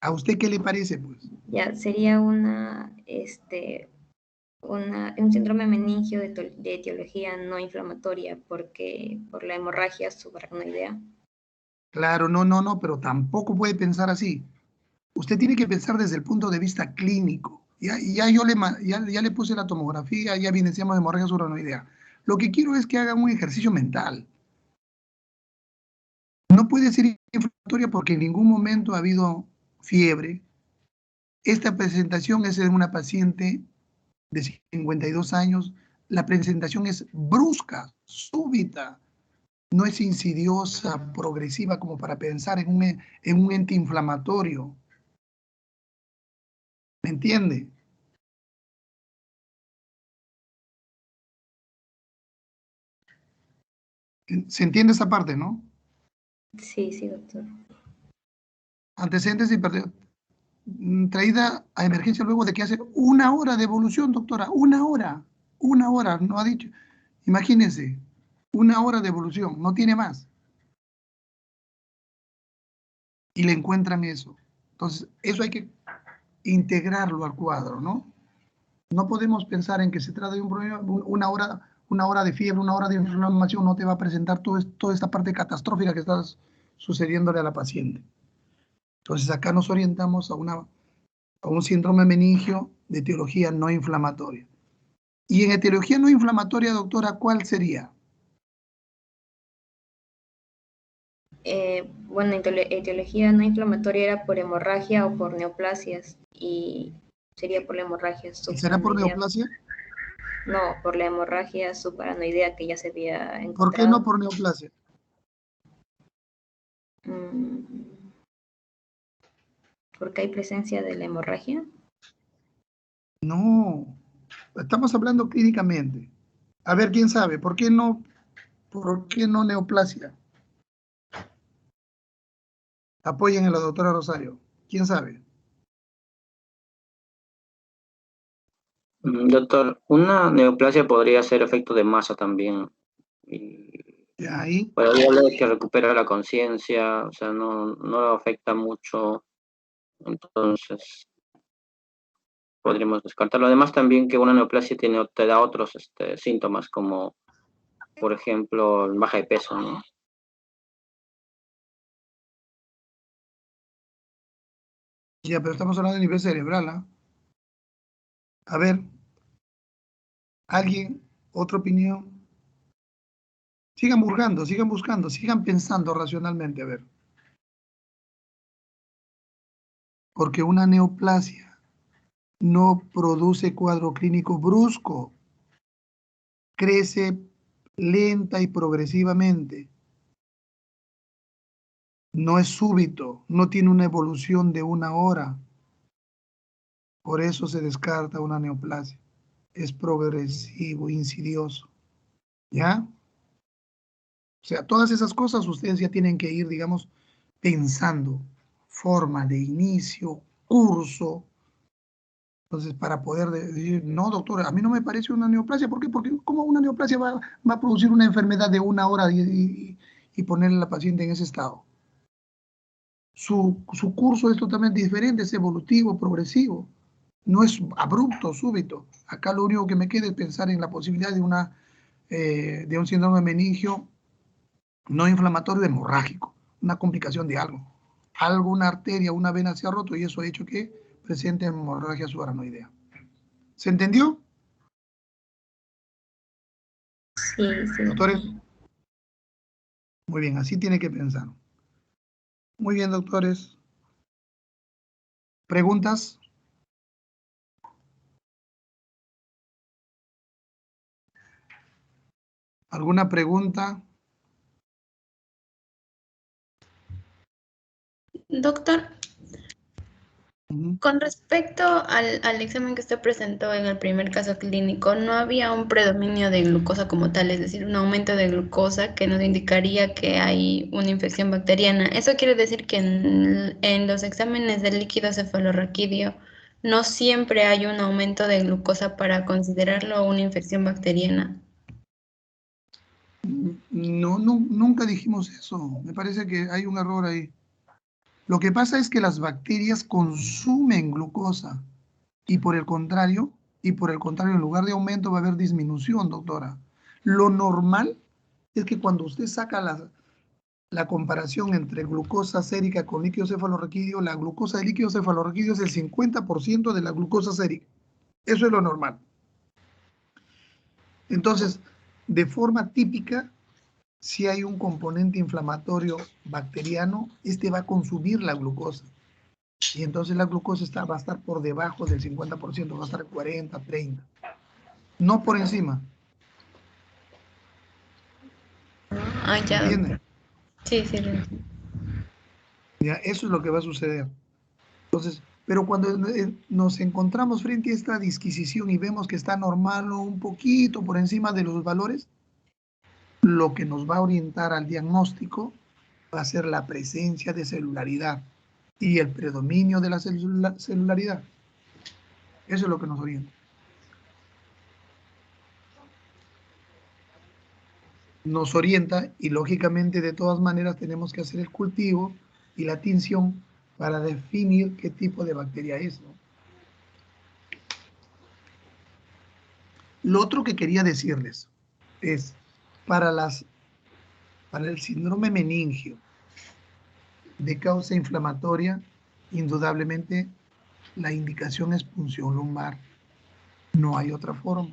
¿A usted qué le parece, pues? Ya sería un síndrome meningio de etiología no inflamatoria por la hemorragia subaracnoidea. Claro, no, pero tampoco puede pensar así. Usted tiene que pensar desde el punto de vista clínico. Ya le puse la tomografía, ya evidenciamos hemorragia subaracnoidea. Lo que quiero es que hagan un ejercicio mental. No puede ser inflamatoria porque en ningún momento ha habido fiebre. Esta presentación es en una paciente de 52 años. La presentación es brusca, súbita. No es insidiosa, progresiva, como para pensar en un ente inflamatorio. ¿Me entiende? ¿Se entiende esa parte, no? Sí, doctor. Antecedentes de hipertensión traída a emergencia luego de que hace 1 hora de evolución, doctora. 1 hora, no ha dicho. Imagínense, 1 hora de evolución, no tiene más. Y le encuentran eso. Entonces, eso hay que integrarlo al cuadro, ¿no? No podemos pensar en que se trata de un problema, 1 hora de fiebre, 1 hora de inflamación, no te va a presentar toda esta parte catastrófica que está sucediéndole a la paciente. Entonces, acá nos orientamos a un síndrome meningio de etiología no inflamatoria. Y en etiología no inflamatoria, doctora, ¿cuál sería? Bueno, etiología no inflamatoria era por hemorragia o por neoplasias y sería por la hemorragia ¿Y será por subaracnoidea. neoplasia? No, por la hemorragia subaracnoidea que ya se había encontrado. ¿Por qué no por neoplasia? ¿Porque hay presencia de la hemorragia? No, estamos hablando clínicamente. A ver, ¿quién sabe? ¿Por qué no neoplasia? Apoyen a la doctora Rosario. ¿Quién sabe? Doctor, una neoplasia podría ser efecto de masa también. ¿Y ahí? Podría hablar de que recupera la conciencia, o sea, no afecta mucho, entonces podríamos descartarlo. Además también que una neoplasia te da otros síntomas, como por ejemplo baja de peso, ¿no? Ya, pero estamos hablando de nivel cerebral, ¿ah? A ver, ¿alguien? ¿Otra opinión? Sigan buscando, sigan pensando racionalmente, a ver. Porque una neoplasia no produce cuadro clínico brusco, crece lenta y progresivamente. No es súbito, no tiene una evolución de 1 hora. Por eso se descarta una neoplasia. Es progresivo, insidioso. ¿Ya? O sea, todas esas cosas ustedes ya tienen que ir, digamos, pensando forma de inicio, curso. Entonces, para poder decir, no, doctor, a mí no me parece una neoplasia. ¿Por qué? Porque ¿cómo una neoplasia va a producir una enfermedad de 1 hora y ponerle a la paciente en ese estado? Su curso es totalmente diferente, es evolutivo, progresivo. No es abrupto, súbito. Acá lo único que me queda es pensar en la posibilidad de un síndrome meningio no inflamatorio hemorrágico, una complicación de algo. Una arteria, una vena se ha roto y eso ha hecho que presente hemorragia subaracnoidea. ¿Se entendió? Sí, sí. Doctores, muy bien, así tiene que pensar. Muy bien, doctores. ¿Preguntas? ¿Alguna pregunta? Doctor, Ujú. con respecto al examen que usted presentó en el primer caso clínico, no había un predominio de glucosa como tal, es decir, un aumento de glucosa que nos indicaría que hay una infección bacteriana. Eso quiere decir que en los exámenes del líquido cefalorraquídeo no siempre hay un aumento de glucosa para considerarlo una infección bacteriana. No, nunca dijimos eso. Me parece que hay un error ahí. Lo que pasa es que las bacterias consumen glucosa y por el contrario, en lugar de aumento va a haber disminución, doctora. Lo normal es que cuando usted saca la comparación entre glucosa sérica con líquido cefalorraquídeo, la glucosa de líquido cefalorraquídeo es el 50% de la glucosa sérica. Eso es lo normal. Entonces, de forma típica, si hay un componente inflamatorio bacteriano, este va a consumir la glucosa. Y entonces la glucosa va a estar por debajo del 50%, va a estar 40, 30. No por encima. Ah, ya. ¿Entienden? Sí, sí. Ya, eso es lo que va a suceder. Entonces, pero cuando nos encontramos frente a esta disquisición y vemos que está normal o un poquito por encima de los valores, lo que nos va a orientar al diagnóstico va a ser la presencia de celularidad y el predominio de la celularidad. Eso es lo que nos orienta. Nos orienta y lógicamente de todas maneras tenemos que hacer el cultivo y la tinción para definir qué tipo de bacteria es, ¿no? Lo otro que quería decirles es, para el síndrome meningio de causa inflamatoria, indudablemente la indicación es punción lumbar. No hay otra forma.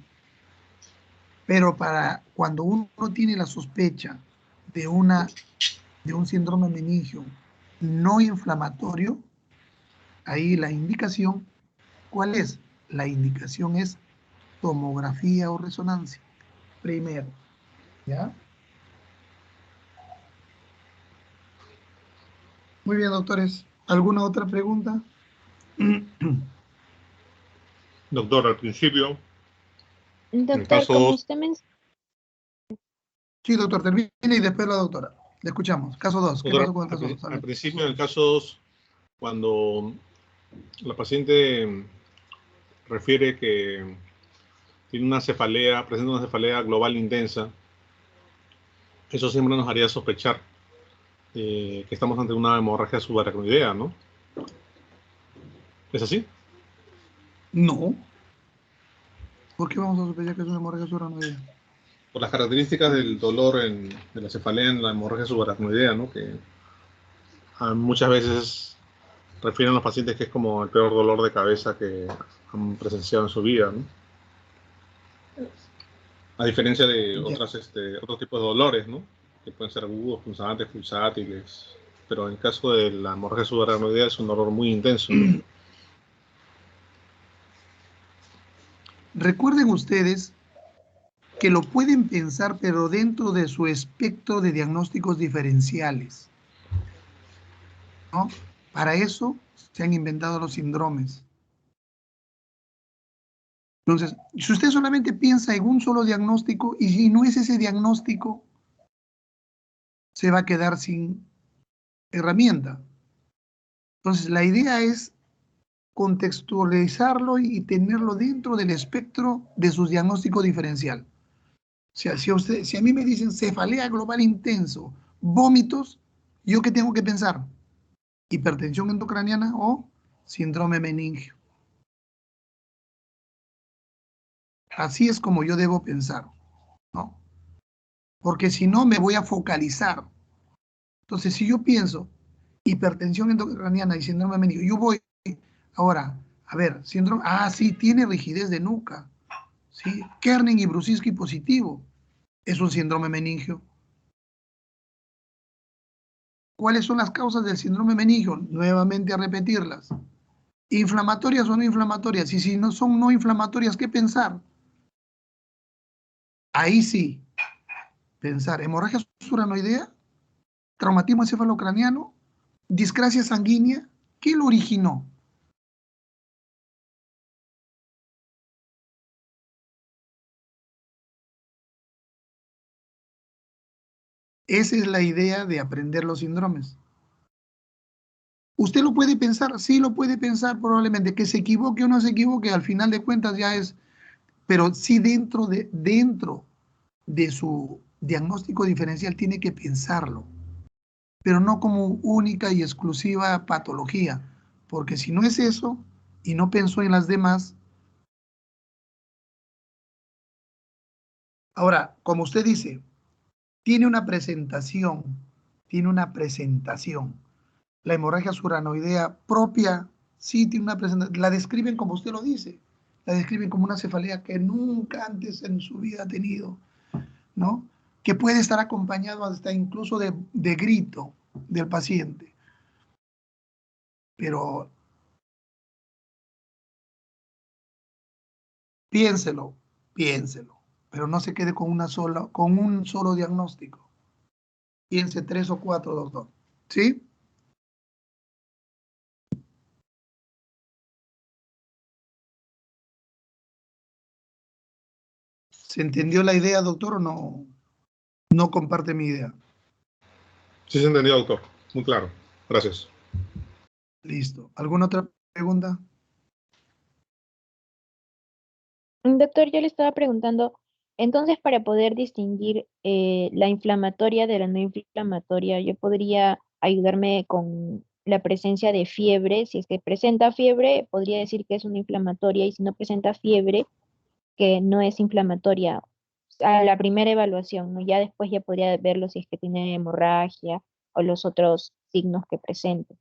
Pero para cuando uno tiene la sospecha de un síndrome meningio no inflamatorio, ahí la indicación, ¿cuál es? La indicación es tomografía o resonancia. Primero, ¿ya? Muy bien, doctores. ¿Alguna otra pregunta? Doctor, al principio, en el Doctor, caso como 2, usted mencionó, Sí, doctor, termine y después la doctora. Le escuchamos. Caso 2. ¿Qué pasó con el caso 2? al principio, en el caso 2, cuando la paciente refiere que tiene una cefalea, presenta una cefalea global intensa, eso siempre nos haría sospechar que estamos ante una hemorragia subaracnoidea, ¿no? ¿Es así? No. ¿Por qué vamos a sospechar que es una hemorragia subaracnoidea? Por las características del dolor de la cefalea en la hemorragia subaracnoidea, ¿no? Que muchas veces refieren a los pacientes que es como el peor dolor de cabeza que han presenciado en su vida, ¿no? A diferencia de Ya. otros tipos de dolores, ¿no? Que pueden ser agudos, punzantes, pulsátiles. Pero en el caso de la hemorragia subaracnoidea es un dolor muy intenso, ¿no? Recuerden ustedes que lo pueden pensar, pero dentro de su espectro de diagnósticos diferenciales, ¿no? Para eso se han inventado los síndromes. Entonces, si usted solamente piensa en un solo diagnóstico y si no es ese diagnóstico, se va a quedar sin herramienta. Entonces, la idea es contextualizarlo y tenerlo dentro del espectro de su diagnóstico diferencial. O sea, si a mí me dicen cefalea global intenso, vómitos, ¿yo qué tengo que pensar? Hipertensión endocraniana o síndrome meningio. Así es como yo debo pensar, ¿no? Porque si no, me voy a focalizar. Entonces, si yo pienso hipertensión endocraniana y síndrome meningio, yo voy ahora, a ver, síndrome, sí, tiene rigidez de nuca, ¿sí? Kerning y Brusitsky positivo, es un síndrome meningio. ¿Cuáles son las causas del síndrome meningio? Nuevamente a repetirlas. ¿Inflamatorias o no inflamatorias? Y si no son no inflamatorias, ¿qué pensar? Ahí sí, pensar hemorragia suranoidea, traumatismo encefalocraniano, discrasia sanguínea, ¿qué lo originó? Esa es la idea de aprender los síndromes. ¿Usted lo puede pensar? Sí, lo puede pensar probablemente. Que se equivoque o no se equivoque, al final de cuentas ya es, pero sí dentro de su diagnóstico diferencial tiene que pensarlo, pero no como única y exclusiva patología, porque si no es eso y no pensó en las demás. Ahora, como usted dice, tiene una presentación, La hemorragia suranoidea propia, sí tiene una presentación, la describen como usted lo dice, la describen como una cefalea que nunca antes en su vida ha tenido, ¿no? Que puede estar acompañado hasta incluso de grito del paciente. Pero piénselo, pero no se quede con un solo diagnóstico. Piense 3 o 4, doctor. ¿Sí? ¿Se entendió la idea, doctor, o no? No comparte mi idea. Sí se entendió, doctor. Muy claro. Gracias. Listo. ¿Alguna otra pregunta? Doctor, yo le estaba preguntando, entonces para poder distinguir la inflamatoria de la no inflamatoria, yo podría ayudarme con la presencia de fiebre. Si es que presenta fiebre, podría decir que es una inflamatoria, y si no presenta fiebre, que no es inflamatoria a la primera evaluación, ¿no? Ya después ya podría verlo si es que tiene hemorragia o los otros signos que presente.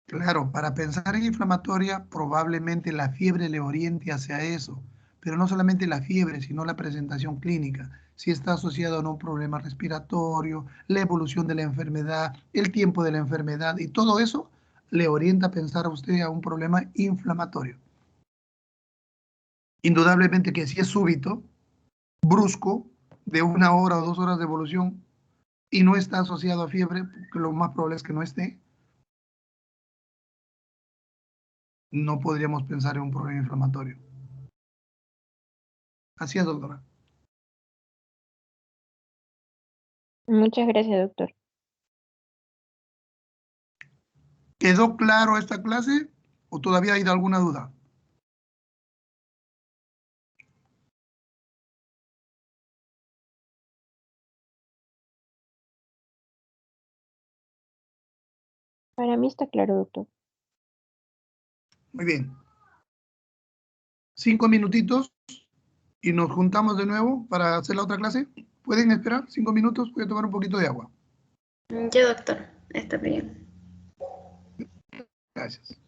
Claro, para pensar en inflamatoria, probablemente la fiebre le oriente hacia eso, pero no solamente la fiebre, sino la presentación clínica. Si está asociado a un problema respiratorio, la evolución de la enfermedad, el tiempo de la enfermedad y todo eso le orienta a pensar a usted a un problema inflamatorio. Indudablemente que si es súbito, brusco, de 1 hora o 2 horas de evolución y no está asociado a fiebre, porque lo más probable es que no esté, no podríamos pensar en un problema inflamatorio. Así es, doctora. Muchas gracias, doctor. ¿Quedó claro esta clase o todavía hay alguna duda? Para mí está claro, doctor. Muy bien. 5 minutitos y nos juntamos de nuevo para hacer la otra clase. ¿Pueden esperar 5 minutos? Voy a tomar un poquito de agua. Ya, doctor, está bien. Gracias.